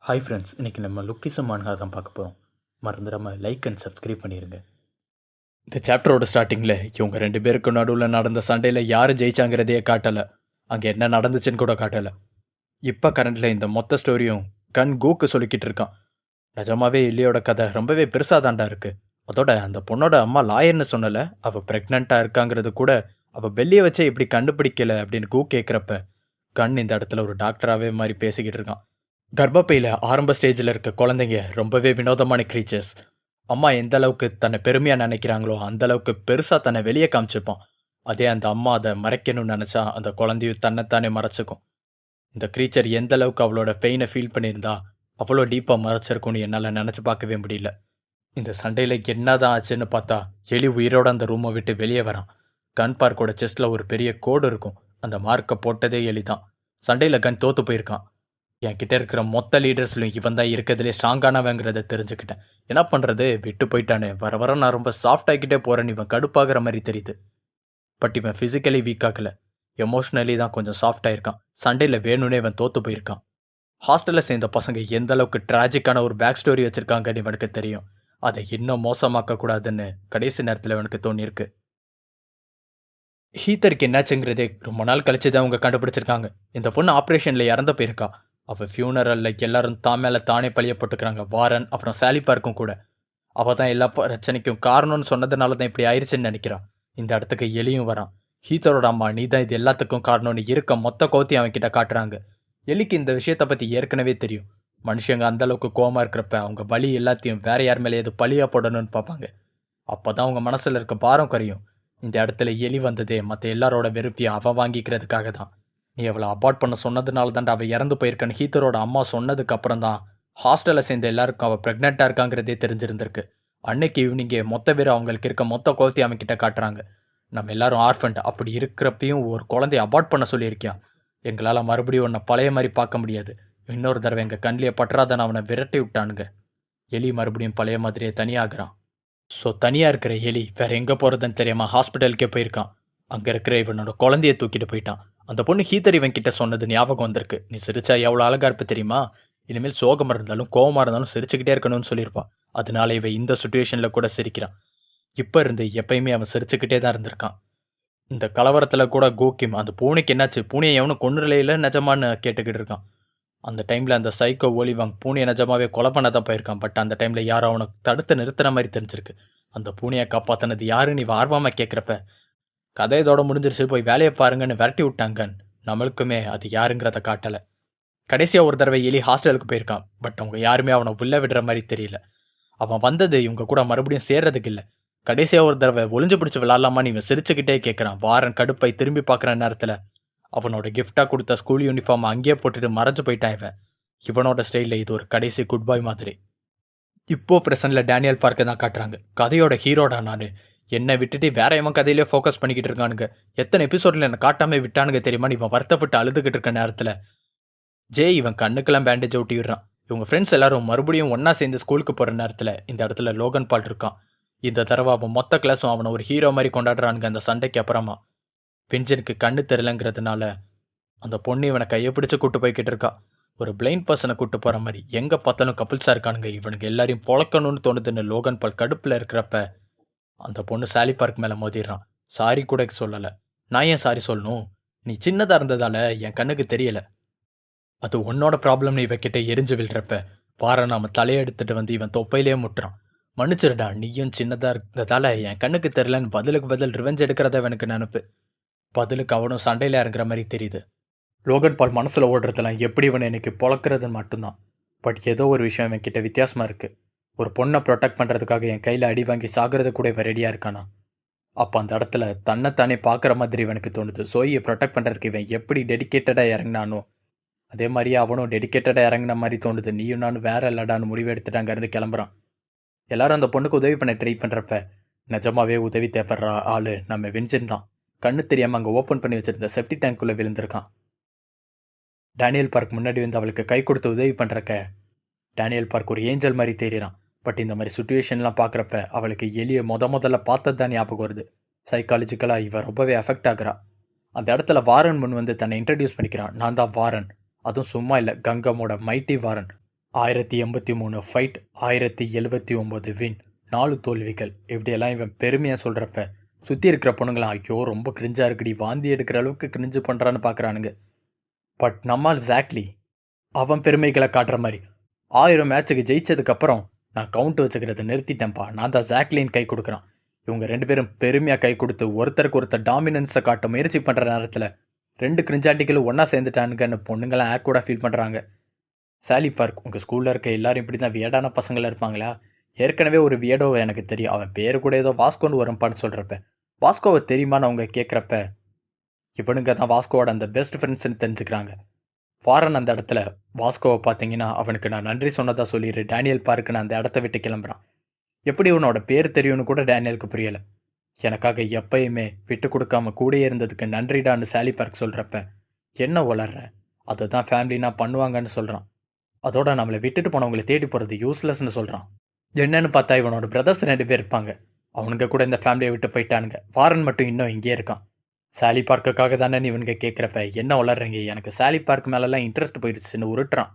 Hi friends, இன்றைக்கி நம்ம லுக்கிசம் மான்கா தான் பார்க்க போகிறோம். மறந்துடாமல் லைக் அண்ட் சப்ஸ்கிரைப் பண்ணிடுங்க. இந்த சாப்டரோட ஸ்டார்டிங்கில் இவங்க 2 பேருக்கு நடுவில் நடந்த சண்டையில் யார் ஜெயிச்சாங்கிறதையே காட்டலை. அங்கே என்ன நடந்துச்சுன்னு கூட காட்டலை. இப்போ கரண்டில் இந்த மொத்த ஸ்டோரியும் கன் கூக்கு சொல்லிக்கிட்டு இருக்கான். நிஜமாவே இல்லையோட கதை ரொம்பவே பெருசாக தாண்டா இருக்குது. அதோட அந்த பொண்ணோட அம்மா லாயர்னு சொன்னலை, அவள் ப்ரெக்னெண்ட்டாக இருக்காங்கிறது கூட அவள் பெல்லியை வச்சே இப்படி கண்டுபிடிக்கலை அப்படின்னு கூ கேட்குறப்ப கன் இந்த இடத்துல ஒரு டாக்டராகவே மாதிரி பேசிக்கிட்டு இருக்கான். கர்ப்பப்பையில் ஆரம்ப ஸ்டேஜில் இருக்க குழந்தைங்க ரொம்பவே வினோதமான க்ரீச்சர்ஸ். அம்மா எந்த அளவுக்கு தன்னை பெருமையாக நினைக்கிறாங்களோ அந்த அளவுக்கு பெருசாக தன்னை வெளியே காமிச்சிருப்பான். அதே அந்த அம்மா அதை மறைக்கணும்னு நினச்சா அந்த குழந்தையும் தன்னைத்தானே மறைச்சிக்கும். இந்த க்ரீச்சர் எந்த அளவுக்கு அவளோட பெயினை ஃபீல் பண்ணியிருந்தா அவ்வளோ டீப்பாக மறைச்சிருக்கும்னு என்னால் நினச்சி பார்க்கவே முடியல. இந்த சண்டையில் என்ன தான் ஆச்சுன்னு பார்த்தா எலி உயிரோட அந்த ரூமை விட்டு வெளியே வரான். கன் பார்க்கோட செஸ்ட்டில் ஒரு பெரிய கோடு இருக்கும். அந்த மார்க்கை போட்டதே எலி தான். சண்டையில் கன் தோற்று போயிருக்கான். என்கிட்ட இருக்கிற மொத்த லீடர்ஸ்லையும் இவன் தான் இருக்கிறதுலே ஸ்ட்ராங்கானவங்கிறத தெரிஞ்சுக்கிட்டேன். என்ன பண்ணுறது, விட்டு போயிட்டானே, வர வர நான் ரொம்ப சாஃப்ட் ஆகிக்கிட்டே போகிறேன்னு இவன் கடுப்பாகிற மாதிரி தெரியுது. பட் இவன் ஃபிசிக்கலி வீக் ஆகலை, எமோஷ்னலி தான் கொஞ்சம் சாஃப்டாக இருக்கான். சண்டையில் வேணும்னே இவன் தோற்று போயிருக்கான். ஹாஸ்டலில் சேர்ந்த பசங்க எந்த அளவுக்கு ட்ராஜிக்கான ஒரு பேக் ஸ்டோரி வச்சுருக்காங்கன்னு இவனுக்கு தெரியும். அதை இன்னும் மோசமாக்கக்கூடாதுன்னு கடைசி நேரத்தில் இவனுக்கு தோணியிருக்கு. ஹீத்தருக்கு என்னாச்சுங்கிறதே ரொம்ப நாள் கழிச்சு தான் அவங்க கண்டுபிடிச்சிருக்காங்க. இந்த பொண்ணு ஆப்ரேஷனில் இறந்து போயிருக்கா. அவள் ஃபியூனரலில் எல்லாரும் தான் மேலே தானே பழிய போட்டுக்கிறாங்க. வாரன் அப்புறம் சாலி பார்க்கும் கூட. அவள் தான் எல்லா பிரச்சனைக்கும் காரணம்னு சொன்னதுனால தான் இப்படி ஆயிடுச்சுன்னு நினைக்கிறான். இந்த இடத்துக்கு எலியும் வரான். ஹீத்தரோட அம்மா நீ தான் இது எல்லாத்துக்கும் காரணம்னு இருக்க மொத்த கோத்தி அவன்கிட்ட காட்டுறாங்க. எலிக்கு இந்த விஷயத்தை பற்றி ஏற்கனவே தெரியும். மனுஷங்க அந்தளவுக்கு கோவமாக இருக்கிறப்ப அவங்க பலி எல்லாத்தையும் வேற யார் மேலே எது பழியாக போடணும்னு பார்ப்பாங்க. அப்போ தான் அவங்க மனசில் இருக்க பாரம் குறையும். இந்த இடத்துல எலி வந்ததே மற்ற எல்லாரோட வெறுப்பையும் அவன் வாங்கிக்கிறதுக்காக தான். நீ அவளை அபார்ட் பண்ண சொன்னதுனால தான்டா அவள் இறந்து போயிருக்கான்னு ஹீத்தரோட அம்மா சொன்னதுக்கு அப்புறம் தான் ஹாஸ்டலில் சேர்ந்த எல்லாருக்கும் அவள் ப்ரெக்னெண்ட்டாக இருக்காங்கிறதே தெரிஞ்சிருந்திருக்கு. அன்னைக்கு ஈவினிங்கே மொத்த பேர் அவங்களுக்கு இருக்க மொத்த கோத்தி அவன்கிட்ட காட்டுறாங்க. நம்ம எல்லாரும் ஆர்ஃபண்ட், அப்படி இருக்கிறப்பையும் ஒரு குழந்தைய அபார்ட் பண்ண சொல்லியிருக்கியா. எங்களால் மறுபடியும் உன்னை பழைய மாதிரி பார்க்க முடியாது. இன்னொரு தடவை எங்கள் கண்ணிலே பற்றாதான் அவனை விரட்டி விட்டானுங்க. எலி மறுபடியும் பழைய மாதிரியே தனியாகிறான். ஸோ தனியாக இருக்கிற எலி வேறு எங்கே போகிறதுன்னு தெரியாமல் ஹாஸ்பிட்டலுக்கே போயிருக்கான். அங்கே இருக்கிற இவனோட குழந்தைய தூக்கிட்டு போயிட்டான். அந்த பொண்ணு ஹீத்தர் இவன் கிட்ட சொன்னது ஞாபகம் வந்திருக்கு. நீ சிரிச்சா எவ்வளோ அழகாக இருப்ப தெரியுமா, இனிமேல் சோகமாக இருந்தாலும் கோவமாக இருந்தாலும் சிரிச்சுக்கிட்டே இருக்கணும்னு சொல்லியிருப்பான். அதனால இவன் இந்த சுச்சுவேஷனில் கூட சிரிக்கிறான். இப்போ இருந்து எப்பயுமே அவன் சிரிச்சுக்கிட்டே தான் இருந்திருக்கான். இந்த கலவரத்தில் கூட கோகிம் அந்த பூனைக்கு என்னாச்சு, பூனையை எவனும் கொன்னுலையில நிஜமான்னு கேட்டுக்கிட்டு இருக்கான். அந்த டைமில் அந்த சைக்கோ ஒலிவாங் பூனையை நிஜமாவே கொலை பண்ண தான் போயிருக்கான். பட் அந்த டைமில் யாரும் அவனை தடுத்து நிறுத்துன மாதிரி தெரிஞ்சிருக்கு. அந்த பூனையை காப்பாற்றினது யாருன்னு இவன் ஆர்வமாக கேட்குறப்ப கதை இதோட முடிஞ்சிருச்சு, போய் வேலையை பாருங்கன்னு விரட்டி விட்டாங்க. நம்மளுக்குமே அது யாருங்கிறத காட்டலை. கடைசியாக ஒரு தடவை எலி ஹாஸ்டலுக்கு போயிருக்கான். பட் அவங்க யாருமே அவனை உள்ளே விடுற மாதிரி தெரியல. அவன் வந்தது இவங்க கூட மறுபடியும் சேர்றதுக்கு இல்லை. கடைசியாக ஒரு தடவை ஒளிஞ்சு பிடிச்சி விளாட்லாமான்னு இவன் சிரிச்சுக்கிட்டே கேட்குறான். வாரன் கடுப்பை திரும்பி பார்க்குற நேரத்தில் அவனோட கிஃப்டாக கொடுத்த ஸ்கூல் யூனிஃபார்ம் அங்கேயே போட்டுட்டு மறைஞ்சு போயிட்டான். இவனோட ஸ்டைலில் இது ஒரு கடைசி குட் பாய் மாதிரி. இப்போது ப்ரெசண்டில் டேனியல் பார்க்க தான் காட்டுறாங்க. கதையோட ஹீரோடா நான், என்னை விட்டுட்டு வேற எவன் கதையிலே ஃபோக்கஸ் பண்ணிக்கிட்டு இருக்கானுங்க. எத்தனை எபிசோடில் என்னை காட்டாமல் விட்டானுங்க தெரியுமா. இவன் வருத்தப்பட்டு அழுதுகிட்டு இருக்க நேரத்தில் இவன் கண்ணுக்கெல்லாம் பேண்டேஜ் ஒட்டி விடுறான். இவங்க ஃப்ரெண்ட்ஸ் எல்லாரும் மறுபடியும் ஒன்றா சேர்ந்து ஸ்கூலுக்கு போகிற நேரத்தில் இந்த இடத்துல லோகன் பால் இருக்கான். இந்த தடவை அவன் மொத்த கிளாஸும் அவனை ஒரு ஹீரோ மாதிரி கொண்டாடுறானுங்க. அந்த சண்டைக்கு அப்புறமா பெஞ்சனுக்கு கண்ணு தெரியலங்கிறதுனால அந்த பொண்ணு இவனை கையை பிடிச்சி கூட்டு போய்கிட்டு இருக்கா. ஒரு பிளைண்ட் பர்சனை கூட்டு போகிற மாதிரி. எங்கே பார்த்தாலும் கப்பிள்ஸாக இருக்கானுங்க. இவனுக்கு எல்லாரையும் பொழக்கணும்னு தோணுதுன்னு லோகன் பால் கடுப்பில் இருக்கிறப்ப அந்த பொண்ணு சாலி பார்க் மேலே மோதிடுறான். சாரி கூட சொல்லலை. நான் ஏன் சாரி சொல்லணும், நீ சின்னதாக இருந்ததால் என் கண்ணுக்கு தெரியலை, அது உன்னோட ப்ராப்ளம்னு இவக்கிட்ட எரிஞ்சு விழுறப்ப வாரம் நாம தலையெடுத்துட்டு வந்து இவன் தொப்பையிலே முட்டுறான். மன்னிச்சிருடா, நீயும் சின்னதாக இருந்ததால் என் கண்ணுக்கு தெரியலன்னு பதிலுக்கு பதில் ரிவெஞ்ச் எடுக்கிறத எனக்கு நினப்பு. பதிலுக்கு அவனும் சண்டையில் இறங்குற மாதிரி தெரியுது. லோகன் பால் மனசில் ஓடுறதெல்லாம் எப்படி இவனை எனக்கு பொழக்கிறது மட்டும்தான். பட் ஏதோ ஒரு விஷயம் இவன் கிட்ட வித்தியாசமாக இருக்குது. ஒரு பொண்ணை ப்ரொடெக்ட் பண்ணுறதுக்காக என் கையில் அடி வாங்கி சாகிறது கூட இவன் ரெடியாக இருக்கானா. அப்போ அந்த இடத்துல தன்னைத்தானே பார்க்குற மாதிரி இவனுக்கு தோணுது. சோயை ப்ரொடெக்ட் பண்ணுறதுக்கு இவன் எப்படி டெடிக்கேட்டடாக இறங்கினானோ அதே மாதிரியே அவனும் டெடிக்கேட்டடாக இறங்கின மாதிரி தோணுது. நீயும் நானும் வேற இல்லடான்னு முடிவு எடுத்துட்டு அங்கேருந்து கிளம்புறான். எல்லாரும் அந்த பொண்ணுக்கு உதவி பண்ண ட்ரை பண்ணுறப்ப நிஜமாவே உதவி தேவைப்படுற ஆள் நம்ம வின்சென்ட் தான். கண்ணு தெரியாமல் அங்கே ஓப்பன் பண்ணி வச்சுருந்த செப்டி டேங்க்குள்ளே விழுந்திருக்கான். டேனியல் பார்க் முன்னாடி வந்து அவளுக்கு கை கொடுத்து உதவி பண்ணுறக்க டேனியல் பார்க் ஒரு ஏஞ்சல் மாதிரி தெரியுறான். பட் இந்த மாதிரி சுச்சுவேஷன்லாம் பார்க்குறப்ப அவளுக்கு எலியை முதல்ல பார்த்தது தான் ஞாபகம் வருது. சைக்காலஜிக்கலாக இவன் ரொம்பவே அஃபெக்ட் ஆகுறா. அந்த இடத்துல வாரன் முன் வந்து தன்னை இன்ட்ரடியூஸ் பண்ணிக்கிறான். நான் தான் வாரன், அதுவும் சும்மா இல்லை, கங்கமோட மைட்டி வாரன். 1083 ஃபைட், 1079 வின், 4 தோல்விகள். இப்படியெல்லாம் இவன் பெருமையாக சொல்கிறப்ப சுற்றி இருக்கிற பொண்ணுங்களாம் ஐயோ ரொம்ப கிரிஞ்சாக இருக்குடி, வாந்தி எடுக்கிற அளவுக்கு கிரிஞ்சு பண்ணுறான்னு பார்க்குறானுங்க. பட் நம்மால் ஜாக்லி அவன் பெருமைகளை காட்டுற மாதிரி 1000 மேட்சுக்கு ஜெயிச்சதுக்கப்புறம் நான் கவுண்ட் வச்சுக்கிறத நிறுத்திட்டேன்ப்பா, நான் தான் ஜாக்லின் கை கொடுக்குறான். இவங்க 2 பேரும் பெருமையாக கை கொடுத்து ஒருத்தருக்கு ஒருத்தர் டாமினன்ஸை காட்ட முயற்சி பண்ணுற நேரத்தில் 2 கிரிஞ்சாட்டிகளும் ஒன்றா சேர்ந்துட்டானுங்கன்னு பொண்ணுங்களாம் ஆக்வர்டாக ஃபீல் பண்ணுறாங்க. சாலி பார்க், உங்கள் ஸ்கூலில் இருக்க எல்லாரும் இப்படி தான் வியடான பசங்களாக இருப்பாங்களா? ஏற்கனவே ஒரு வியடோ எனக்கு தெரியும், அவன் பேர் கூட ஏதோ வாஸ்கோன்னு வரும்ப்பான்னு சொல்கிறப்ப வாஸ்கோவை தெரியுமான்னு அவங்க கேட்குறப்ப இவனுங்க தான் வாஸ்கோவோட அந்த பெஸ்ட் ஃப்ரெண்ட்ஸ்ன்னு தெரிஞ்சுக்கிறாங்க. ஃபாரன் அந்த இடத்துல வாஸ்கோவை பார்த்தீங்கன்னா அவனுக்கு நான் நன்றி சொன்னதாக சொல்லிடு டேனியல் பார்க்குன்னு அந்த இடத்த விட்டு கிளம்புறான். எப்படி உன்னோட பேர் தெரியும்னு கூட டேனியலுக்கு புரியலை. எனக்காக எப்பயுமே விட்டு கொடுக்காம கூடயே இருந்ததுக்கு நன்றிடான்னு சாலி பார்க் சொல்கிறப்ப என்ன வளர்ற, அதை தான் ஃபேமிலினா பண்ணுவாங்கன்னு சொல்கிறான். அதோட நம்மளை விட்டுட்டு போனவங்களை தேடி போகிறது யூஸ்லெஸ்ன்னு சொல்கிறான். என்னன்னு பார்த்தா இவனோட பிரதர்ஸ் 2 பேர் இருப்பாங்க, அவனுங்க கூட இந்த ஃபேமிலியை விட்டு போயிட்டானுங்க. ஃபாரன் மட்டும் இன்னும் இங்கே இருக்கான். சாலி பார்க்குக்காக தானே இவனுங்க கேட்குறப்ப என்ன வளர்றீங்க, எனக்கு சாலி பார்க் மேலெல்லாம் இன்ட்ரெஸ்ட் போயிடுச்சுன்னு உருட்டுறான்.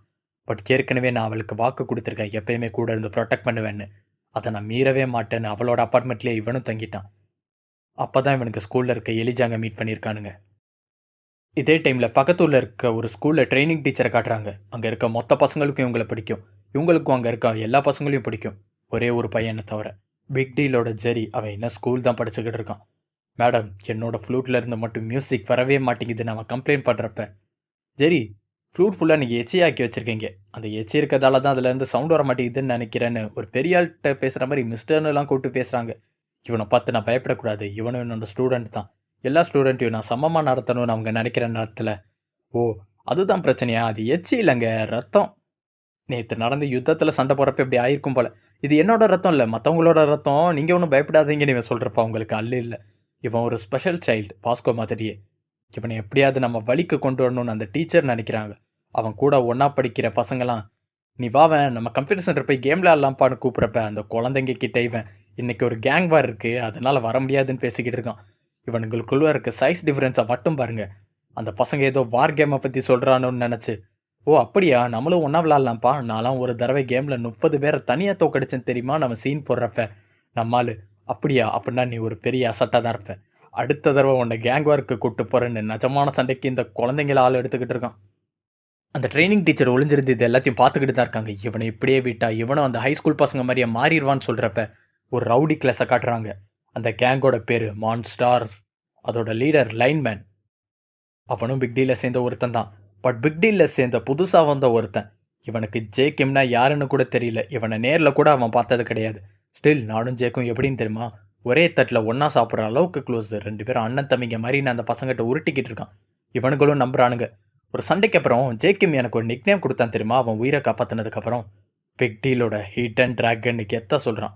பட் ஏற்கனவே நான் அவளுக்கு வாக்கு கொடுத்துருக்கேன், எப்பயுமே கூட இருந்து ப்ரொடெக்ட் பண்ணுவேன்னு. அதை நான் மீறவே மாட்டேன்னு அவளோட அப்பார்ட்மெண்ட்லேயே இவனும் தங்கிட்டான். அப்போ தான் இவனுக்கு ஸ்கூலில் இருக்க எலிஜாங்க மீட் பண்ணியிருக்கானுங்க. இதே டைமில் பக்கத்தூரில் இருக்க ஒரு ஸ்கூலில் ட்ரைனிங் டீச்சரை காட்டுறாங்க. அங்கே இருக்க மொத்த பசங்களுக்கும் இவங்களை பிடிக்கும், இவங்களுக்கும் அங்கே இருக்க எல்லா பசங்களையும் பிடிக்கும், ஒரே ஒரு பையனை தவிர. பிக் டீலோட ஜெரி அவன் இன்னும் ஸ்கூல் தான் படிச்சுக்கிட்டு இருக்கான். மேடம், என்னோட ஃப்ளூட்டில் இருந்து மட்டும் மியூசிக் வரவே மாட்டேங்குதுன்னு அவன் கம்ப்ளைண்ட் பண்ணுறப்ப ஜெரி, ஃப்ளூட் ஃபுல்லாக நீங்கள் எச்சி ஆக்கி வச்சுருக்கீங்க, அந்த எச்சி இருக்கிறதால தான் அதுலேருந்து சவுண்ட் வர மாட்டேங்குதுன்னு நினைக்கிறேன்னு ஒரு பெரிய ஆள்கிட்ட பேசுகிற மாதிரி மிஸ்டர்னுலாம் கூப்பிட்டு பேசுகிறாங்க. இவனை பார்த்து நான் பயப்படக்கூடாது, இவனும் என்னோட ஸ்டூடெண்ட் தான், எல்லா ஸ்டூடெண்ட்டையும் நான் சமமாக நடத்தணும்னு அவங்க நினைக்கிற நேரத்தில் ஓ அதுதான் பிரச்சனையா, அது எச்சி இல்லைங்க ரத்தம், நேற்று நடந்த யுத்தத்தில் சண்டை போகிறப்ப இப்படி ஆயிருக்கும் போல், இது என்னோட ரத்தம் இல்லை மற்றவங்களோட ரத்தம், நீங்கள் ஒன்றும் பயப்படாதீங்கன்னு இவன் சொல்கிறப்ப அவங்களுக்கு அல்ல இல்லை. இவன் ஒரு ஸ்பெஷல் சைல்டு, பாஸ்கோ மாதிரியே. இவனை எப்படியாவது நம்ம வழிக்கு கொண்டு வரணும்னு அந்த டீச்சர் நினைக்கிறாங்க. அவன் கூட ஒன்றா படிக்கிற பசங்களாம் நீ வாவன் நம்ம கம்ப்யூட்டர் சென்டர் போய் கேம் விளையாடலாம்ப்பான்னு கூப்பிட்றப்ப அந்த குழந்தைங்க கிட்ட இவன் இன்னைக்கு ஒரு கேங் வார் இருக்குது அதனால் வர முடியாதுன்னு பேசிக்கிட்டு இருக்கான். இவனுங்களுக்குள்ள இருக்க சைஸ் டிஃப்ரென்ஸை மட்டும் பாருங்க. அந்த பசங்க ஏதோ வார் கேமை பற்றி சொல்கிறானோன்னு நினச்சி ஓ அப்படியா நம்மளும் ஒன்றா விளாட்லாம்ப்பா, நான்லாம் ஒரு தடவை கேமில் 30 பேரை தனியாக தோக்கடிச்சேன்னு தெரியுமா நம்ம சீன் போடுறப்ப நம்மால் அப்படியா, அப்படின்னா நீ ஒரு பெரிய அசட்டாக தான் இருப்ப, அடுத்த தடவை உன்னை கேங் வார்க்கு கூப்பிட்டு போகிறேன்னு நிஜமான சண்டைக்கு இந்த குழந்தைங்கள ஆள் எடுத்துக்கிட்டு இருக்கான். அந்த ட்ரைனிங் டீச்சர் ஒளிஞ்சிருந்து இது எல்லாத்தையும் பார்த்துக்கிட்டு தான் இருக்காங்க. இவனை இப்படியே விட்டா இவனும் அந்த ஹைஸ்கூல் பசங்க மாதிரியே மாறிடுவான்னு சொல்கிறப்ப ஒரு ரவுடி கிளாஸை காட்டுறாங்க. அந்த கேங்கோட பேர் மான்ஸ்டார்ஸ், அதோட லீடர் லைன்மேன். அவனும் பிக் டீலில் சேர்ந்த ஒருத்தன் தான். பட் பிக் டீலில் சேர்ந்த புதுசாக வந்த ஒருத்தன். இவனுக்கு ஜேக்கிம்னா யாருன்னு கூட தெரியல, இவனை நேரில் கூட அவன் பார்த்தது கிடையாது. ஸ்டில் நானும் ஜேக்கும் எப்படின்னு தெரியுமா, ஒரே தட்டில் ஒன்றா சாப்பிட்ற அளவுக்கு க்ளோஸ். 2 பேரும் அண்ணன் தம்பிங்க மாதிரி நான் அந்த பசங்கிட்ட உருட்டிக்கிட்டு இருக்கான். இவனுங்களும் நம்புறானுங்க. ஒரு சண்டைக்கு அப்புறம் ஜேக்கிம் எனக்கு ஒரு நிக்நேம் கொடுத்தான் தெரியுமா, அவன் உயிரை காப்பாற்றினதுக்கப்புறம் பிக் டீலோட ஹீட் அண்ட் ட்ராகன்னு கெத்தாக சொல்கிறான்.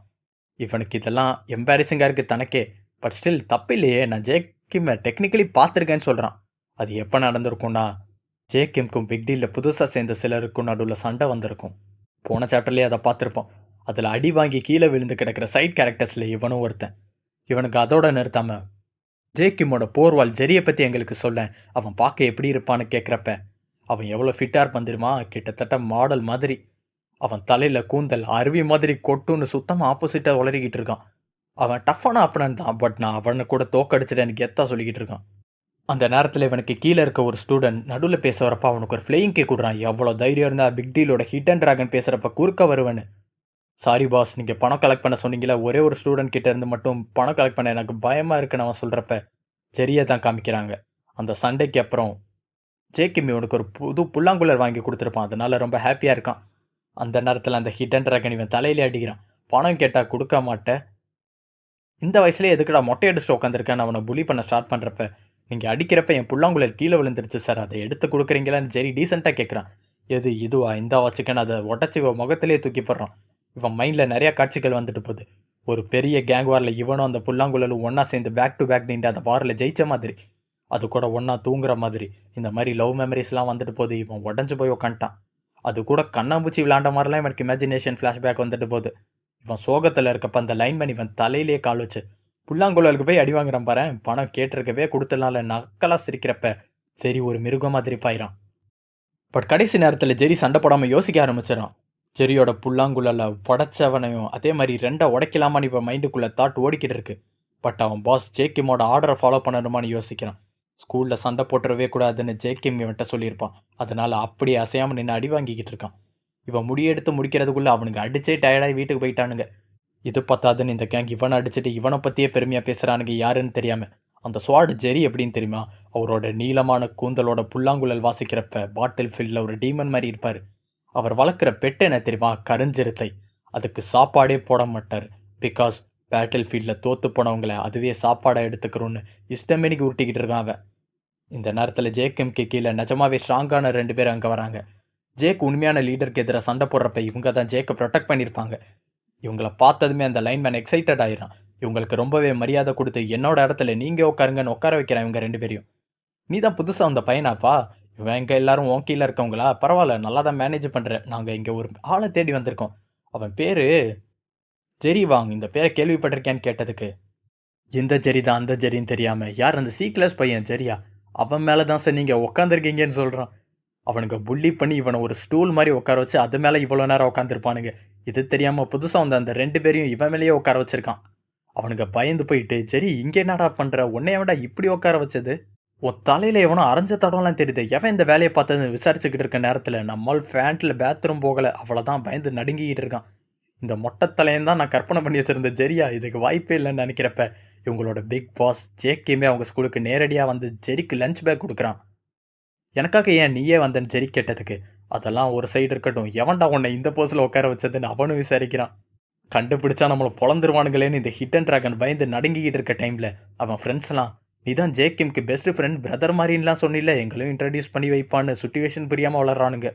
இவனுக்கு இதெல்லாம் எம்பாரசிங்காக இருக்குது தனக்கே. பட் ஸ்டில் தப்பு இல்லையே, நான் ஜேக்கிம்மை டெக்னிக்கலி பார்த்துருக்கேன்னு சொல்கிறான். அது எப்போ நடந்திருக்கும்னா ஜேக்கிம்க்கும் பிக் டீலில் புதுசாக சேர்ந்த சிலருக்கும் நடுவில் சண்டை வந்திருக்கும். போன சாப்டர்லேயே அதை பார்த்துருப்போம். அதில் அடி வாங்கி கீழே விழுந்து கிடக்கிற சைட் கேரக்டர்ஸில் இவனும் ஒருத்தன். இவனுக்கு அதோட நிறுத்தாமல் ஜேக்கிமோட போர்வால் ஜெரியை பற்றி எங்களுக்கு சொல்ல, அவன் பார்க்க எப்படி இருப்பான்னு கேட்குறப்ப அவன் எவ்வளோ ஃபிட்டாக இருப்பான் தெரியுமா, கிட்டத்தட்ட மாடல் மாதிரி. அவன் தலையில் கூந்தல் அருவி மாதிரி கொட்டுன்னு சுத்தமாக ஆப்போசிட்டாக உளறிக்கிட்டு இருக்கான். அவன் டஃப்பான அப்பனன் தான், பட் நான் அவனை கூட தோக்கடிச்சிட்டேன்னு கெத்தாக சொல்லிக்கிட்டு இருக்கான். அந்த நேரத்தில் இவனுக்கு கீழே இருக்க ஒரு ஸ்டூடெண்ட் நடுவில் பேச வரப்ப அவனுக்கு ஒரு ஃப்ளையிங் கேக் விட்றான். எவ்வளோ தைரியம் இருந்தால் பிக் டீலோட ஹிட் அண்ட் ட்ராகன் பேசுகிறப்ப குறுக்க வருவேன்னு. சாரி பாஸ், நீங்கள் பணம் கலெக்ட் பண்ண சொன்னீங்களா, ஒரே ஒரு ஸ்டூடெண்ட் கிட்ட இருந்து மட்டும் பணம் கலெக்ட் பண்ண எனக்கு பயமாக இருக்குன்னு அவன் சொல்கிறப்ப ஜெரியை தான் காமிக்கிறாங்க. அந்த சண்டைக்கு அப்புறம் ஜேக்கிம் இவனுக்கு ஒரு புது புல்லாங்குழல் வாங்கி கொடுத்துருப்பான், அதனால ரொம்ப ஹாப்பியாக இருக்கான். அந்த நேரத்தில் அந்த ஹிட் அண்ட் ட்ராகன் இவன் தலையிலே அடிக்கிறான். பணம் கேட்டால் கொடுக்க மாட்டேன், இந்த வயசுலேயே எதுக்குடா மொட்டை அடிச்சுட்டு உட்காந்துருக்கேன்னு அவனை புலி பண்ண ஸ்டார்ட் பண்ணுறப்ப நீங்கள் அடிக்கிறப்ப என் புல்லாங்குழல் கீழே விழுந்துருச்சு சார், அதை எடுத்து கொடுக்குறீங்களான்னு ஜெரி டீசெண்டாக கேட்குறான். எது இதுவா, இந்த வச்சுக்கன்னு அதை உடச்சி இவன் முகத்திலே தூக்கி போடுறான். இவன் மைண்டில் நிறையா காட்சிகள் வந்துட்டு போகுது. ஒரு பெரிய கேங் வாரில் இவனும் அந்த புல்லாங்குழலும் ஒன்றா சேர்ந்து பேக் டு பேக் நின்று அந்த வாரில் ஜெயிச்ச மாதிரி, அது கூட ஒன்றா தூங்குற மாதிரி, இந்த மாதிரி லவ் மெமரிஸ்லாம் வந்துட்டு போகுது. இவன் உடஞ்சி போய் உக்காண்டான். அது கூட கண்ணாம்பூச்சி விளாண்ட மாதிரிலாம் இவனுக்கு இமேஜினேஷன் ஃப்ளாஷ்பேக் வந்துட்டு போகுது. இவன் சோகத்தில் இருக்கப்ப அந்த லைன்மேன் இவன் தலையிலேயே கால் வச்சு புல்லாங்குழலுக்கு போய் அடி வாங்குறான் பாரு, பணம் கேட்டிருக்கவே கொடுத்துடலாம்ல நக்கலாக சிரிக்கிறப்ப சரி ஒரு மிருகம் மாதிரி பாயிறான். பட் கடைசி நேரத்தில் ஜெரி சண்டை போடாமல் யோசிக்க ஆரம்பிச்சிடறான். ஜெரியோட புல்லாங்குழல உடைச்சவனையும் அதே மாதிரி 2 உடைக்கலாமான்னு இவன் மைண்டுக்குள்ள தாட் ஓடிக்கிட்டு இருக்கு. பட் அவன் பாஸ் ஜேக்கிமோட ஆர்டரை ஃபாலோ பண்ணணுமான்னு யோசிக்கிறான். ஸ்கூலில் சண்டை போட்டுறவே கூடாதுன்னு ஜேக்கிம் இவன்கிட்ட சொல்லியிருப்பான். அதனால அப்படியே அசையாமல் நின்று அடி வாங்கிக்கிட்டு இருக்கான். இவன் முடியெடுத்து முடிக்கிறதுக்குள்ள அவனுக்கு அடிச்சே டயர்டாகி வீட்டுக்கு போயிட்டானுங்க. இது பத்தாதுன்னு இந்த கேங் இவனை அடிச்சுட்டு இவனை பற்றியே பெருமையாக பேசுகிறானுங்க யாருன்னு தெரியாமல். அந்த ஸ்வாட் ஜெரி எப்படின்னு தெரியுமா? அவரோட நீளமான கூந்தலோட புல்லாங்குழல் வாசிக்கிறப்ப பாட்டில் ஃபீல்டில் ஒரு டீமன் மாதிரி இருப்பார். அவர் வளர்க்குற பெட்டு என்ன தெரியுமா? கருஞ்சிறுத்தை. அதுக்கு சாப்பாடே போட மாட்டார். பிகாஸ் பேட்டில் ஃபீல்டில் தோற்று போனவங்கள அதுவே சாப்பாடாக எடுத்துக்கிறோன்னு இஷ்டமேனிக்கு உருட்டிக்கிட்டு இருக்கான் அவன். இந்த நேரத்தில் ஜேக்கிம்க்கு கீழே நிஜமாவே ஸ்ட்ராங்கான 2 பேர் அங்கே வராங்க. ஜேக் உண்மையான லீடருக்கு எதிராக சண்டை போடுறப்ப இவங்க தான் ஜேக்கை ப்ரொடெக்ட் பண்ணியிருப்பாங்க. இவங்கள பார்த்ததுமே அந்த லைன்மேன் எக்ஸைட்டட் ஆயிடான். இவங்களுக்கு ரொம்பவே மரியாதை கொடுத்து என்னோட இடத்துல நீங்கள் உட்காருங்கன்னு உட்கார வைக்கிறான் இவங்க 2 பேரையும். நீ தான் புதுசாக அந்த பையனாப்பா? இவன் எங்கே எல்லாரும் உன் கீழே இருக்கவங்களா? பரவாயில்ல, நல்லா தான் மேனேஜ் பண்ணுறேன். நாங்கள் இங்கே ஒரு ஆளை தேடி வந்திருக்கோம். அவன் பேர் ஜெரி வாங். இந்த பேரை கேள்விப்பட்டிருக்கேன்னு கேட்டதுக்கு, இந்த ஜெரி தான் அந்த ஜெரின்னு தெரியாமல் யார் அந்த சி கிளாஸ் பையன் ஜெரியா? அவன் மேலே தான் சார் நீங்கள் உட்காந்துருக்கீங்கன்னு சொல்கிறான். அவனுங்க புள்ளி பண்ணி இவனை ஒரு ஸ்டூல் மாதிரி உட்கார வச்சு அது மேலே இவ்வளோ நேரம் உட்காந்துருப்பானுங்க. இது தெரியாமல் புதுசாக வந்த அந்த 2 பேரையும் இவன் மேலேயே உட்கார வச்சிருக்கான். அவனுங்க பயந்து போயிட்டு, ஜெரி இங்கே என்னடா பண்ணுற? உன்னையவிட இப்படி உட்கார வச்சது? உன் தலையில் எவனோ அரைஞ்ச தடம்லாம் தெரியுது. எவன் இந்த வேலையை பார்த்ததுன்னு விசாரிச்சுக்கிட்டு இருக்க நேரத்தில் நம்மால் ஃபேண்ட்டில் பேத்ரூம் போகலை. அவ்வளோதான் பயந்து நடுங்கிக்கிட்டு இருக்கான். இந்த மொட்டை தலையன் தான் நான் கற்பனை பண்ணி வச்சுருந்த ஜெரியா? இதுக்கு வாய்ப்பே இல்லைன்னு நினைக்கிறப்ப இவங்களோட பிக் பாஸ் ஜேக்கியுமே அவங்க ஸ்கூலுக்கு நேரடியாக வந்து ஜெரிக்கு லஞ்ச் பேக் கொடுக்குறான். எனக்காக ஏன் நீயே வந்தேன்னு ஜெரி கேட்டதுக்கு, அதெல்லாம் ஒரு சைடு இருக்கட்டும், எவன்டா உன்னை இந்த போஸில் உட்கார வச்சதுன்னு அவனும் விசாரிக்கிறான். கண்டுபிடிச்சா நம்மளை பொழந்துருவானுங்களேன்னு இந்த ஹிட் அண்ட் ட்ராகன் பயந்து நடுங்கிக்கிட்டு இருக்க டைமில் அவன் ஃப்ரெண்ட்ஸ்லாம், நீ தான் ஜேக்கிம்க்கு பெஸ்ட் ஃப்ரெண்ட் பிரதர் மாதிரின்லாம் சொன்னில்ல, எங்களையும் இன்ட்ரடியூஸ் பண்ணி வைப்பான்னு சுச்சுவேஷன் புரியாமல் வளர்றானுங்க.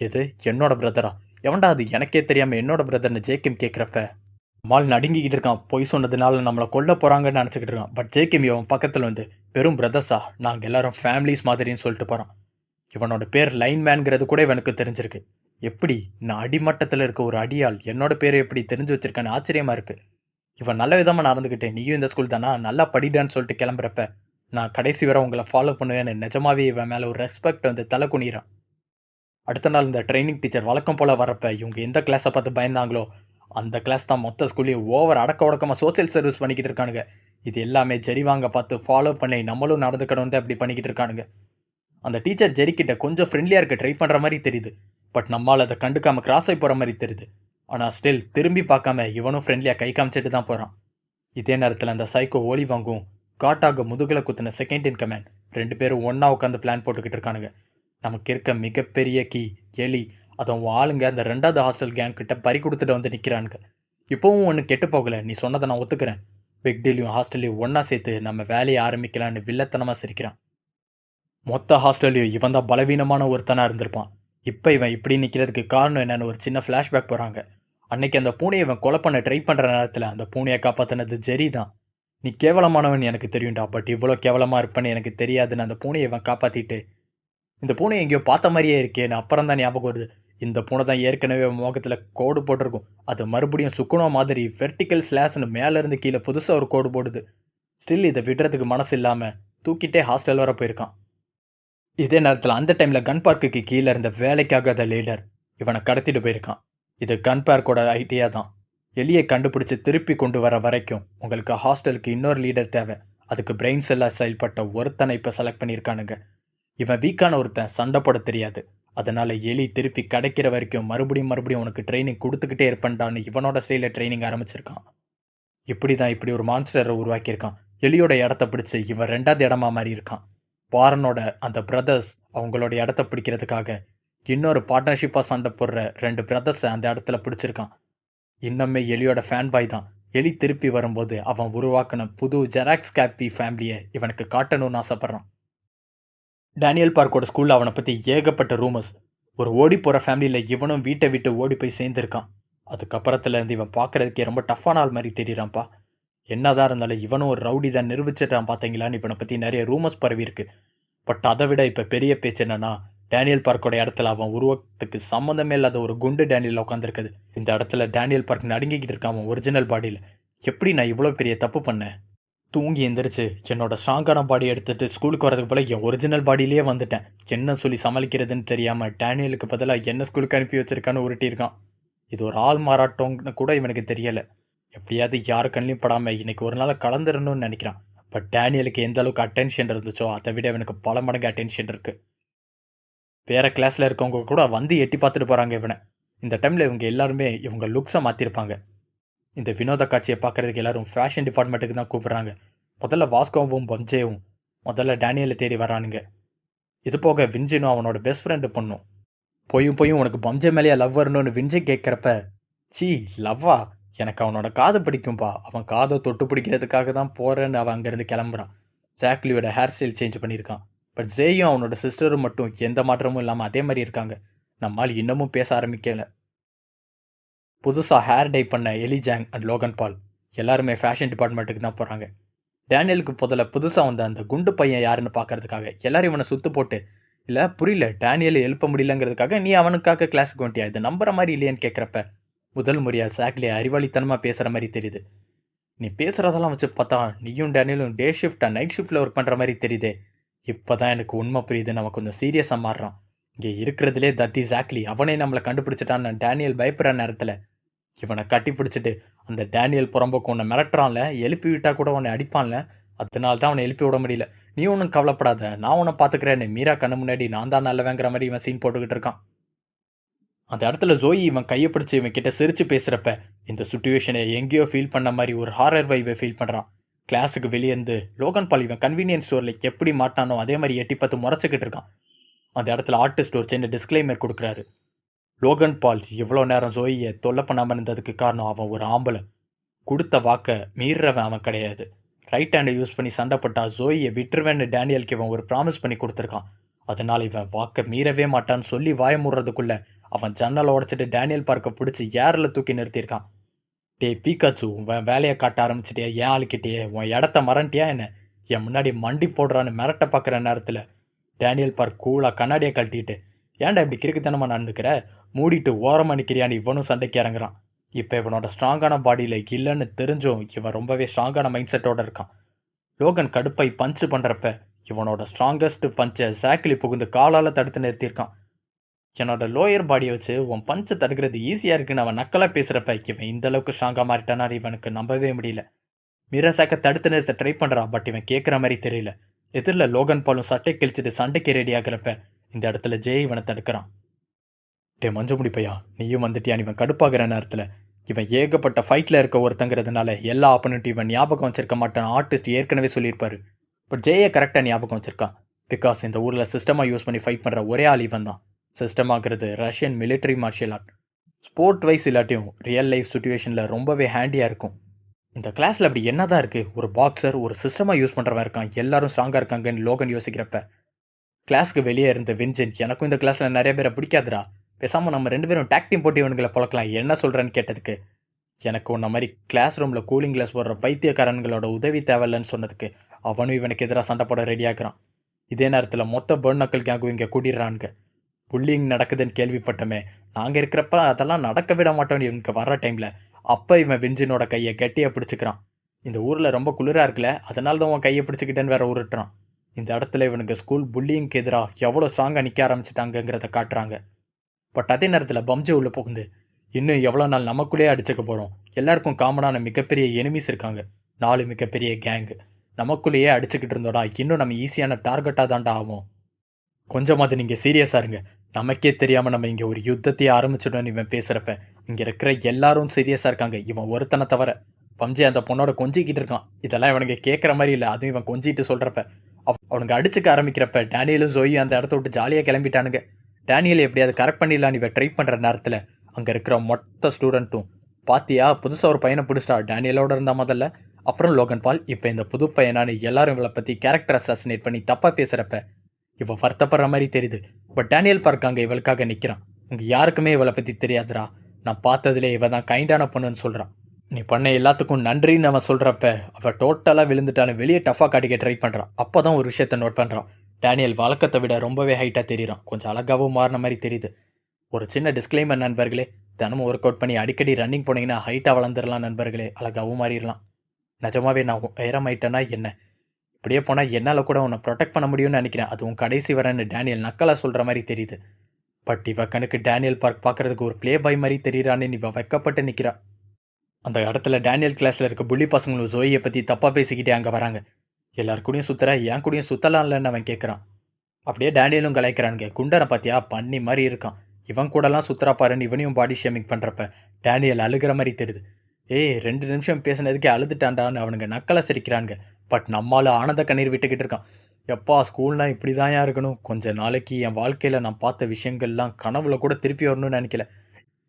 எது என்னோட பிரதரா? எவன்டா அது? எனக்கே தெரியாமல் என்னோட பிரதர்னு ஜேக்கிம் கேட்குறப்ப மால் நடுங்கிக்கிட்டு இருக்கான். பொய் சொன்னதுனால நம்மளை கொல்ல போகிறாங்கன்னு நினச்சிக்கிட்டு இருக்கான். பட் ஜேக்கிம் இவன் பக்கத்தில் வந்து, வெறும் பிரதர்ஸா, நாங்கள் எல்லாரும் ஃபேமிலிஸ் மாதிரின்னு சொல்லிட்டு போகிறான். இவனோட பேர் லைன்மேன்கிறது கூட இவனுக்கு தெரிஞ்சிருக்கு. எப்படி நான் அடிமட்டத்தில் இருக்க ஒரு அடியாள் என்னோட பேரை எப்படி தெரிஞ்சு வச்சிருக்கான்னு ஆச்சரியமாக இருக்குது. இவன் நல்ல விதமாக நடந்துக்கிட்டேன். நீயும் இந்த ஸ்கூல் தானா, நல்லா படிடான்னு சொல்லிட்டு கிளம்புறப்ப, நான் கடைசி வரை உங்களை ஃபாலோ பண்ணுவேன்னு நிஜமாவே இவன் மேலே ஒரு ரெஸ்பெக்ட் வந்து தலை குனிறான். அடுத்த நாள் இந்த ட்ரைனிங் டீச்சர் வழக்கம் போல் வரப்ப இவங்க எந்த கிளாஸை பார்த்து பயந்தாங்களோ அந்த கிளாஸ் தான் மொத்த ஸ்கூல்லையும் ஓவர் அடக்க உடக்கமாக சோசியல் சர்வீஸ் பண்ணிக்கிட்டு இருக்கானுங்க. இது எல்லாமே ஜெரி வாங்க பார்த்து ஃபாலோ பண்ணி நம்மளும் நடந்துக்கணும்னு அப்படி பண்ணிக்கிட்டு இருக்கானுங்க. அந்த டீச்சர் ஜெரிக்கிட்ட கொஞ்சம் ஃப்ரெண்ட்லியாக இருக்க ட்ரை பண்ணுற மாதிரி தெரியுது. பட் நம்மளால் அதை கண்டுக்காமல் கிராஸ் ஆகி போகிற மாதிரி தெரியுது. ஆனால் ஸ்டில் திரும்பி பார்க்காம இவனும் ஃப்ரெண்ட்லியாக கை காமிச்சிட்டு தான் போகிறான். இதே நேரத்தில் அந்த சைக்கோ ஓலி வாங்கும் காட்டாக முதுகில் குத்தின செகண்ட் இன் கமேண்ட் 2 பேரும் ஒன்றா உட்காந்து பிளான் போட்டுக்கிட்டு இருக்கானுங்க. நமக்கு இருக்க மிகப்பெரிய கீ எலி, அதுவும் ஆளுங்க அந்த 2வது ஹாஸ்டல் கேங் கிட்ட பறி கொடுத்துட்டு வந்து நிற்கிறானுங்க. இப்போவும் ஒன்று கெட்டு போகலை, நீ சொன்னதை நான் ஒத்துக்கிறேன். பிக் டீலையும் ஹாஸ்டல்லையும் ஒன்றா சேர்த்து நம்ம வேலையை ஆரம்பிக்கலான்னு வில்லத்தனமாக சிரிக்கிறான். மொத்த ஹாஸ்டல்லையும் இவன் தான் பலவீனமான ஒருத்தனாக இருந்திருப்பான். இப்போ இவன் இப்படி நிற்கிறதுக்கு காரணம் என்னன்னு ஒரு சின்ன ஃப்ளாஷ்பேக் போகிறாங்க. அன்னைக்கு அந்த பூனையை இவன் கொலை பண்ண ட்ரை பண்ணுற நேரத்தில் அந்த பூனையை காப்பாற்றினது ஜெரி தான். நீ கேவலமானவன் எனக்கு தெரியும்டா, பட் இவ்வளோ கேவலமாக இருப்பேன்னு எனக்கு தெரியாதுன்னு அந்த பூனையை இவன் காப்பாற்றிட்டு, இந்த பூனை எங்கேயோ பார்த்த மாதிரியே இருக்கேன்னு அப்புறம் தான் ஞாபகம் வருது. இந்த பூனை தான் ஏற்கனவே முகத்தில் கோடு போட்டிருக்கும். அது மறுபடியும் சுக்குனோ மாதிரி வெர்டிக்கல் ஸ்லாஷ்னு மேலேருந்து கீழே புதுசாக ஒரு கோடு போடுது. ஸ்டில் இதை விடுறதுக்கு மனசு இல்லாமல் தூக்கிட்டே ஹாஸ்டல் வர போயிருக்கான். இதே நேரத்தில் அந்த டைமில் கன் பார்க்குக்கு கீழே இருந்த வேலைக்காகாத லீடர் இவனை கடத்திட்டு போயிருக்கான். இது கன் பார்க்கோட ஐடியா தான். எலியை கண்டுபிடிச்சி திருப்பி கொண்டு வர வரைக்கும் உங்களுக்கு ஹாஸ்டலுக்கு இன்னொரு லீடர் தேவை. அதுக்கு பிரெயின்ஸ் எல்லாம் செயல்பட்ட ஒருத்தனை இப்போ செலக்ட் பண்ணியிருக்கானுங்க. இவன் வீக்கான ஒருத்தன், சண்டை போட தெரியாது. அதனால் எலி திருப்பி கிடைக்கிற வரைக்கும் மறுபடியும் உனக்கு ட்ரைனிங் கொடுத்துக்கிட்டே இருப்பேன்டான்னு இவனோட ஸ்டைலில் ட்ரைனிங் ஆரம்பிச்சிருக்கான். இப்படி ஒரு மான்ஸ்டரை உருவாக்கியிருக்கான். எலியோட இடத்த பிடிச்சி இவன் 2வது இடமா மாறி இருக்கான். வாரனோட அந்த பிரதர்ஸ் அவங்களோட இடத்த பிடிக்கிறதுக்காக இன்னொரு பார்ட்னர்ஷிப்பாக சண்டை போடுற 2 பிரதர்ஸை அந்த இடத்துல பிடிச்சிருக்கான். இன்னுமே எலியோட ஃபேன் பாய் தான். எலி திருப்பி வரும்போது அவன் உருவாக்கின புது ஜெராக்ஸ் கேப்பி ஃபேமிலியை இவனுக்கு காட்டணும்னு ஆசைப்பட்றான். டேனியல் பார்க்கோட ஸ்கூலில் அவனை பற்றி ஏகப்பட்ட ரூமர்ஸ். ஒரு ஓடி போகிற ஃபேமிலியில் இவனும் வீட்டை விட்டு ஓடி போய் சேர்ந்துருக்கான். அதுக்கப்புறத்துலேருந்து இவன் பார்க்குறதுக்கே ரொம்ப டஃப்பான ஆள் மாதிரி தெரியுறான்ப்பா. என்னதான் இருந்தாலும் இவனும் ஒரு ரவுடி தான் நிரூபிச்சிட்டான் பார்த்தீங்களான்னு இவனை பற்றி நிறைய ரூமர்ஸ் பரவி இருக்கு. பட் அதை விட இப்போ பெரிய பேச்சு என்னன்னா, டேனியல் பார்க்கோட இடத்துல அவன் உருவத்துக்கு சம்மந்தமே இல்லாத ஒரு குண்டு டேனியல் உட்காந்துருக்குது. இந்த இடத்துல டேனியல் பார்க் நடுங்கிக்கிட்டு இருக்கான் அவன் ஒரிஜினல் பாடியில். எப்படி நான் இவ்வளோ பெரிய தப்பு பண்ணேன்? தூங்கி எந்திரிச்சு என்னோட ஸ்ட்ராங்கான பாடி எடுத்துகிட்டு ஸ்கூலுக்கு வரதுக்கு போல என் ஒரிஜினல் பாடியிலேயே வந்துட்டேன். என்ன சொல்லி சமாளிக்கிறதுன்னு தெரியாமல் டேனியலுக்கு பதிலாக என்ன ஸ்கூலுக்கு அனுப்பி வச்சிருக்கான்னு உருட்டியிருக்கான். இது ஒரு ஆள் மாறாட்டம்னு கூட இவனுக்கு தெரியல. எப்படியாவது யார் கண்ணிலும் படாம இன்னைக்கு ஒரு நாள் கலந்துரணும்னு நினைக்கிறான். பட் டேனியலுக்கு எந்த அளவுக்கு அட்டென்ஷன் இருந்துச்சோ, அதை விட இவனுக்கு பல மடங்கு அட்டென்ஷன் இருக்கு. வேற கிளாஸ்ல இருக்கவங்க கூட வந்து எட்டி பார்த்துட்டு போறாங்க இவன. இந்த டைம்ல இவங்க எல்லாருமே இவங்க லுக்ஸை மாத்திருப்பாங்க. இந்த வினோத காட்சியை பார்க்கறதுக்கு எல்லாரும் ஃபேஷன் டிபார்ட்மெண்ட்டுக்கு தான் கூப்பிடுறாங்க. முதல்ல வாஸ்கோவும் பம்ஜேவும் முதல்ல டேனியலை தேடி வரானுங்க. இது போக வின்ஜினும் அவனோட பெஸ்ட் ஃப்ரெண்டு பொண்ணும். போயும் போயும் உனக்கு பம்ஜே மேலேயே லவ் வரணும்னு வின்ஜய் கேட்குறப்ப, சீ லவ்வா, எனக்கு அவனோட காதை பிடிக்கும்பா, அவன் காதை தொட்டு பிடிக்கிறதுக்காக தான் போகிறேன்னு அவன் அங்கேருந்து கிளம்புறான். ஜாக்லியோட ஹேர் ஸ்டைல் சேஞ்ச் பண்ணியிருக்கான். பட் ஜேயும் அவனோட சிஸ்டரும் மட்டும் எந்த மாற்றமும் இல்லாமல் அதே மாதிரி இருக்காங்க. நம்மால் இன்னமும் பேச ஆரம்பிக்கல. புதுசாக ஹேர் டை பண்ண எலி ஜாங் அண்ட் லோகன் பால் எல்லாருமே ஃபேஷன் டிபார்ட்மெண்ட்டுக்கு தான் போகிறாங்க. டேனியலுக்கு முதல்ல புதுசாக வந்த அந்த குண்டு பையன் யாருன்னு பார்க்கறதுக்காக எல்லாரும் இவனை சுத்து போட்டு, இல்லை புரியல, டேனியலை எழுப்ப முடியலங்கிறதுக்காக நீ அவனுக்காக கிளாஸுக்கு வந்துட்டியா, இது நம்புற மாதிரி இல்லையான்னு கேட்குறப்ப முதல் முறையாக ஜாக்லி அறிவாளித்தனமாக பேசுகிற மாதிரி தெரியுது. நீ பேசுகிறதெல்லாம் வச்சு பார்த்தா நீயும் டேனியலும் டே ஷிஃப்டாக நைட் ஷிஃப்ட்டில் ஒர்க் பண்ணுற மாதிரி தெரியுதே. இப்போ தான் எனக்கு உண்மை புரியுது. நம்ம கொஞ்சம் சீரியஸாக மாறுறான். இங்கே இருக்கிறதுலே தத்தி ஜாக்லி, அவனே நம்மளை கண்டுபிடிச்சிட்டான்னு டேனியல் பயப்படுற நேரத்தில் இவனை கட்டி பிடிச்சிட்டு, அந்த டேனியல் புறம்போக்கு உன்னை மிரட்டுறான்ல, எழுப்பி விட்டா கூட உன்னை அடிப்பான்ல, அதனால தான் அவனை எழுப்பி விட முடியல. நீ ஒன்றும் கவலைப்படாத, நான் உன்னை பார்த்துக்கிறேன்னு மீரா கண்ணு முன்னாடி நான் தான் நல்லவேங்கிற மாதிரி இவன் சீன் போட்டுக்கிட்டு இருக்கான். அந்த இடத்துல ஜோயி இவன் கையை பிடிச்சி இவன் கிட்ட சிரிச்சு பேசுகிறப்ப இந்த சுச்சுவேஷனை எங்கேயோ ஃபீல் பண்ண மாதிரி ஒரு ஹாரர் வைவை ஃபீல் பண்ணுறான். கிளாஸுக்கு வெளியே இருந்து லோகன் பால் இவன் கன்வீனியன்ஸ் ஸ்டோரில் எப்படி மாட்டானோ அதே மாதிரி எட்டி பார்த்து முறைச்சிக்கிட்டு இருக்கான். அந்த இடத்துல ஆர்டிஸ்ட் ஒரு சின்ன டிஸ்க்ளைமர் கொடுக்குறாரு. லோகன் பால் இவ்வளோ நேரம் ஜோயியை தொல்லை பண்ணாமல் இருந்ததுக்கு காரணம் அவன் ஒரு ஆம்பளை. கொடுத்த வாக்கை மீறுறவன் அவன் கிடையாது. ரைட் ஹேண்டை யூஸ் பண்ணி சண்டை போட்டா ஜோயியை விட்டுருவேன்னு டேனியலுக்கு இவன் ஒரு ப்ராமிஸ் பண்ணி கொடுத்துருக்கான். அதனால் இவன் வாக்கை மீறவே மாட்டான்னு சொல்லி வாய மூடுறதுக்குள்ளே அவன் ஜன்னலை உடச்சிட்டு டேனியல் பார்க்க பிடிச்சி ஏரில் தூக்கி நிறுத்தியிருக்கான். டே பீக்காச்சு, உன் வேலையை காட்ட ஆரம்பிச்சிட்டியா, ஏன் ஆளுக்கிட்டேயே உன் இடத்த மறண்டியா என்ன, என் முன்னாடி மண்டி போடுறான்னு மிரட்ட பார்க்குற நேரத்தில் டேனியல் பார்க் கூலாக கண்ணாடியை கழட்டிட்டு, ஏன்டா இப்படி கிறுக்குத்தனமாக நடந்துக்கிற, மூடிட்டு ஓரமாக நிற்கிறியான்னு இவனும் சண்டைக்கு இறங்குறான். இப்போ இவனோட ஸ்ட்ராங்கான பாடியில் இல்லைன்னு தெரிஞ்சும் இவன் ரொம்பவே ஸ்ட்ராங்கான மைண்ட் செட்டோடு இருக்கான். லோகன் கடுப்பை பஞ்சு பண்ணுறப்ப இவனோட ஸ்ட்ராங்கஸ்ட் பஞ்சை ஜாக்லி புகுந்து காலால் தடுத்து நிறுத்தியிருக்கான். என்னோட லோயர் பாடியை வச்சு உன் பஞ்சை தடுக்கிறது ஈஸியாக இருக்குன்னு அவன் நக்கலாக பேசுகிறப்ப இவன் இந்தளவுக்கு ஸ்ட்ராங்காக மாறிட்டானா இவனுக்கு நம்பவே முடியல. மிராசாக்கை தடுத்து நிறுத்த ட்ரை பண்ணுறான். பட் இவன் கேட்குற மாதிரி தெரியல. எதிரில் லோகன் பாலும் சட்டை கிழிச்சிட்டு சண்டைக்கு ரெடி ஆகிறப்ப இந்த இடத்துல ஜெய் இவனை தடுக்கிறான். டே மஞ்சு முடிப்பையா, நீயும் வந்துட்டியா, இவன் கடுப்பாகிற நேரத்தில் இவன் ஏகப்பட்ட ஃபைட்டில் இருக்க ஒருத்தங்கிறதுனால எல்லா ஆப்போனண்ட்டும் இவன் ஞாபகம் வச்சிருக்க மாட்டான். ஆர்டிஸ்ட் ஏற்கனவே சொல்லியிருப்பாரு. பட் ஜெயை கரெக்டாக ஞாபகம் வச்சிருக்கான். பிகாஸ் இந்த ஊரில் சிஸ்டமாக யூஸ் பண்ணி ஃபைட் பண்ணுற ஒரே ஆள் இவன் தான். சிஸ்டமாகிறது Russian military martial art. Sport wise இல்லாட்டியும் ரியல் லைஃப் சுச்சுவேஷனில் ரொம்பவே ஹேண்டியாக இருக்கும். இந்த கிளாஸில் அப்படி என்ன தான் இருக்குது, ஒரு பாக்ஸர் ஒரு சிஸ்டமாக யூஸ் பண்ணுறவன் இருக்கான், எல்லாரும் ஸ்ட்ராங்காக இருக்காங்கன்னு லோகன் யோசிக்கிறப்ப கிளாஸ்க்கு வெளியே இருந்த வின்ஜென், எனக்கும் இந்த கிளாஸில் நிறைய பேரை பிடிக்காதுடா, பேசாமல் நம்ம 2 பேரும் டாக் டீம் போட்டு இவனுங்களை பழக்கலாம், என்ன சொல்கிறேன்னு கேட்டதுக்கு, எனக்கு உன்ன மாதிரி கிளாஸ் ரூமில் கூலிங் கிளாஸ் போடுற பைத்தியக்காரன்களோட உதவி தேவையில்லைன்னு சொன்னதுக்கு அவனும் இவனுக்கு எதிராக சண்டை போட ரெடியாகிறான். இதே நேரத்தில் மொத்த பேர்ன் நக்கல் கேங்கும் இங்கே கூட்டிடுறானுங்க. புல்லிங் நடக்குதுன்னு கேள்விப்பட்டமே, நாங்கள் இருக்கிறப்ப அதெல்லாம் நடக்க விட மாட்டோம்னு இவனுக்கு வர்ற டைமில் அப்போ இவன் வின்ஜினோட கையை கெட்டியாக பிடிச்சிக்கிறான். இந்த ஊரில் ரொம்ப குளிராக இருக்குல்ல, அதனால தான் உன் கையை பிடிச்சிக்கிட்டேன்னு வேற உருட்டுறான். இந்த இடத்துல இவனுக்கு ஸ்கூல் புல்லிங்க்கு எதிராக எவ்வளோ ஸ்ட்ராங்காக நிற்க ஆரம்பிச்சிட்டாங்கிறத காட்டுறாங்க. பட் அதே நேரத்தில் பம்ஜி உள்ள புகுந்து இன்னும் எவ்வளோ நாள் நமக்குள்ளேயே அடிச்சுக்க போகிறோம், எல்லாருக்கும் காமனான மிகப்பெரிய எனிமீஸ் இருக்காங்க, 4 மிகப்பெரிய கேங்கு, நமக்குள்ளேயே அடிச்சுக்கிட்டு இருந்தோடா இன்னும் நம்ம ஈஸியான டார்கெட்டாக தாண்டா ஆகும். கொஞ்சமாவது நீங்கள் சீரியஸாக இருங்க, நமக்கே தெரியாமல் நம்ம இங்கே ஒரு யுத்தத்தையே ஆரம்பிச்சிடணும்னு இவன் பேசுகிறப்ப இங்கே இருக்கிற எல்லாரும் சீரியஸாக இருக்காங்க, இவன் ஒருத்தனை தவிர. பம்ஜி அந்த பொண்ணோட கொஞ்சிக்கிட்டு இருக்கான். இதெல்லாம் இவனுக்கு கேட்குற மாதிரி இல்லை. அதுவும் இவன் கொஞ்சிட்டு சொல்கிறப்ப அவனுங்க அடிச்சுக்க ஆரம்பிக்கிறப்ப டேனியலும் ஜோயும் அந்த இடத்த விட்டு ஜாலியாக கிளம்பிட்டானுங்க. டேனியல் எப்படியாவது கரெக்ட் பண்ணிடலான்னு இவன் ட்ரை பண்ணுற நேரத்தில் அங்கே இருக்கிற மொத்த ஸ்டூடெண்ட்டும், பாத்தியா புதுசாக ஒரு பையனை பிடிச்சிட்டா, டேனியலோட இருந்தால் முதல்ல, அப்புறம் லோகன் பால், இப்போ இந்த புது பையனானு எல்லாரும் இவளை பற்றி கேரக்டர் அசாசினேட் பண்ணி தப்பாக பேசுகிறப்ப இவன் வருத்தப்படுற மாதிரி தெரியுது. பட் டேனியல் பார்க்க அங்கே இவளுக்காக நிற்கிறான். அங்கே யாருக்குமே இவளை பற்றி தெரியாதுடா, நான் பார்த்ததுலே இவ தான் கைண்டான பொண்ணுன்னு சொல்கிறான். நீ பண்ண எல்லாத்துக்கும் நன்றின்னு அவன் சொல்கிறப்ப அவள் டோட்டலாக விழுந்துட்டாலும் வெளியே டஃபாக காட்டிக்க ட்ரை பண்ணுறான். அப்போ தான் ஒரு விஷயத்தை நோட் பண்ணுறான். டேனியல் வழக்கத்தை விட ரொம்பவே ஹைட்டாக தெரியுறான், கொஞ்சம் அழகாகவும் மாறின மாதிரி தெரியுது. ஒரு சின்ன டிஸ்க்ளைமர் நண்பர்களே, தினமும் ஒர்க் அவுட் பண்ணி அடிக்கடி ரன்னிங் போனீங்கன்னா ஹைட்டாக வளர்ந்துடலாம் நண்பர்களே, அழகாகவும் மாறிடலாம். நிஜமாவே நான் உயரமாயிட்டேன்னா என்ன, இப்படியே போனால் என்னால் கூட உன்னை ப்ரொடெக்ட் பண்ண முடியும்னு நினைக்கிறேன், அதுவும் கடைசி வரேன்னு டேனியல் நக்கலாக சொல்கிற மாதிரி தெரியுது. பட் இவ கணக்கு டேனியல் பார்க் பார்க்கறதுக்கு ஒரு ப்ளே பாய் மாதிரி தெரியுறான்னு இவ வெக்கப்பட்டு நிற்கிறா. அந்த இடத்துல டேனியல் கிளாஸில் இருக்க புள்ளி பசங்களும் ஜோயை பற்றி தப்பாக பேசிக்கிட்டே அங்கே வராங்க. எல்லார் கூடயும் சுற்றுற என் கூடயும் சுற்றலாம்லன்னு அவன் கேட்குறான். அப்படியே டேனியலும் கலாய்க்கிறானுங்க. குண்டனை பார்த்தியா பண்ணி மாதிரி இருக்கான், இவன் கூடலாம் சுற்றுறா பாருன்னு இவனையும் பாடி ஷேமிங் பண்ணுறப்ப டேனியல் அழுகிற மாதிரி தெரியுது. 2 நிமிஷம் பேசினதுக்கே அழுதுட்டான்டான்னு அவனுங்க நக்கலை சிரிக்கிறானுங்க. பட் நம்மளால ஆனந்த கண்ணீர் விட்டுக்கிட்டு இருக்கான். எப்பா ஸ்கூல்னால் இப்படி தான் இருக்கணும், கொஞ்ச நாளைக்கு என் வாழ்க்கையில் நான் பார்த்த விஷயங்கள்லாம் கனவுல கூட திருப்பி வரணும்னு நினைக்கல.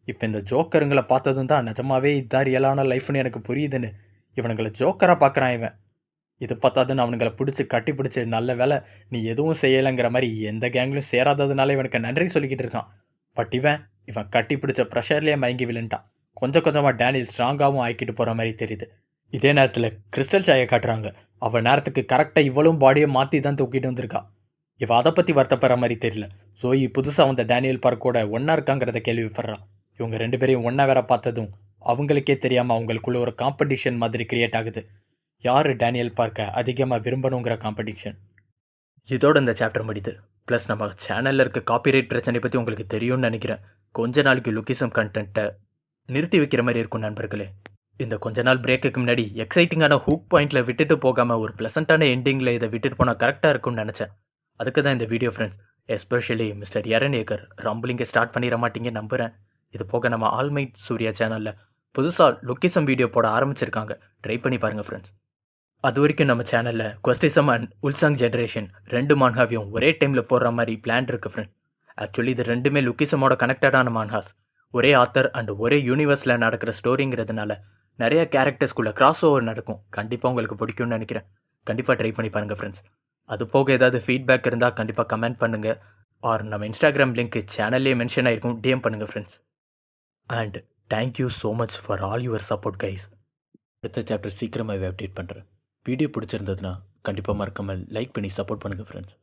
இப்போ இந்த ஜோக்கருங்களை பார்த்ததும் தான் நிஜமாவே இதுதான் ரியலான லைஃப்னு எனக்கு புரியுதுன்னு இவனுங்களை ஜோக்கராக பார்க்குறான் இவன். இது பார்த்தாதுன்னு அவனுங்களை பிடிச்சி கட்டி பிடிச்சி நல்ல வேலை நீ எதுவும் செய்யலைங்கிற மாதிரி எந்த கேங்லையும் சேராததுனால இவனுக்கு நன்றி சொல்லிக்கிட்டு இருக்கான். பட் இவன் கட்டி பிடிச்ச ப்ரெஷர்லேயே மயங்கி விழுந்துட்டான். கொஞ்சம் கொஞ்சமாக டேனியல் ஸ்ட்ராங்காகவும் ஆக்கிட்டு போகிற மாதிரி தெரியுது. இதே நேரத்தில் கிறிஸ்டல் சாயை காட்டுறாங்க. அவள் நேரத்துக்கு கரெக்டாக இவளும் பாடியை மாற்றி தான் தூக்கிட்டு வந்திருக்கா. இவள் அதை பற்றி வருத்தப்படுற மாதிரி தெரியல. ஜோயி புதுசாக வந்த டேனியல் பார்க்கோட ஒன்றா இருக்காங்கிறத கேள்விப்படுறான். இவங்க 2 பேரையும் ஒன்றா வேற பார்த்ததும் அவங்களுக்கே தெரியாமல் அவங்களுக்குள்ள ஒரு காம்படிஷன் மாதிரி கிரியேட் ஆகுது. யார் டேனியல் பார்க்க அதிகமாக விரும்பணுங்கிற காம்படிஷன். இதோட இந்த சாப்டர் முடியுது. ப்ளஸ் நம்ம சேனலில் இருக்க காப்பிரைட் பிரச்சனை பற்றி உங்களுக்கு தெரியும்னு நினைக்கிறேன். கொஞ்ச நாளைக்கு லுக்கிசம் கண்டென்ட்டை நிறுத்தி வைக்கிற மாதிரி இருக்கும் நண்பர்களே. இந்த கொஞ்ச நாள் பிரேக்குக்கு முன்னாடி எக்ஸைட்டிங்கான ஹூக் பாயிண்டில் விட்டுட்டு போகாமல் ஒரு ப்ளசண்ட்டான எண்டிங்கில் இதை விட்டுட்டு போனால் கரெக்டாக இருக்கும்னு நினச்சேன். அதுக்கு தான் இந்த video friends. Especially mister Eren Yeager ரம்பிளிங்கை ஸ்டார்ட் பண்ணிட மாட்டீங்க நம்புகிறேன். இது போக நம்ம ஆல்மைட் சூர்யா சேனலில் புதுசாக லுக்கிசம் வீடியோ போட ஆரம்பிச்சிருக்காங்க. ட்ரை பண்ணி பாருங்கள் ஃப்ரெண்ட்ஸ். அது வரைக்கும் நம்ம சேனலில் குவஸ்டிசம் அண்ட் உல்சாங் ஜென்ரேஷன் 2 மான்ஹாவையும் ஒரே டைமில் போடுற மாதிரி பிளான் இருக்குது ஃப்ரெண்ட்ஸ். ஆக்சுவலி இது 2மே லுக்கிசமோட கனெக்டடான மான்ஹாஸ். ஒரே ஆத்தர் அண்ட் ஒரே யூனிவர்ஸில் நடக்கிற ஸ்டோரிங்கிறதுனால நிறைய கேரக்டர்ஸ்குள்ளே கிராஸ் ஓவர் நடக்கும். கண்டிப்பாக உங்களுக்கு பிடிக்கும்னு நினைக்கிறேன். கண்டிப்பாக ட்ரை பண்ணி பாருங்கள் ஃப்ரெண்ட்ஸ். அது போக ஏதாவது ஃபீட்பேக் இருந்தால் கண்டிப்பாக கமெண்ட் பண்ணுங்கள். ஆர் நம்ம இன்ஸ்டாகிராம் லிங்க் சேனல்லே மென்ஷன் ஆகிருக்கும், டிஎம் பண்ணுங்கள் friends. And thank you so much for all your support guys. அடுத்த சாப்டர் சீக்கிரமாகவே அப்டேட் பண்ணுறேன். வீடியோ பிடிச்சிருந்ததுன்னா கண்டிப்பாக மறக்காமல் லைக் பண்ணி சப்போர்ட் பண்ணுங்கள் ஃப்ரெண்ட்ஸ்.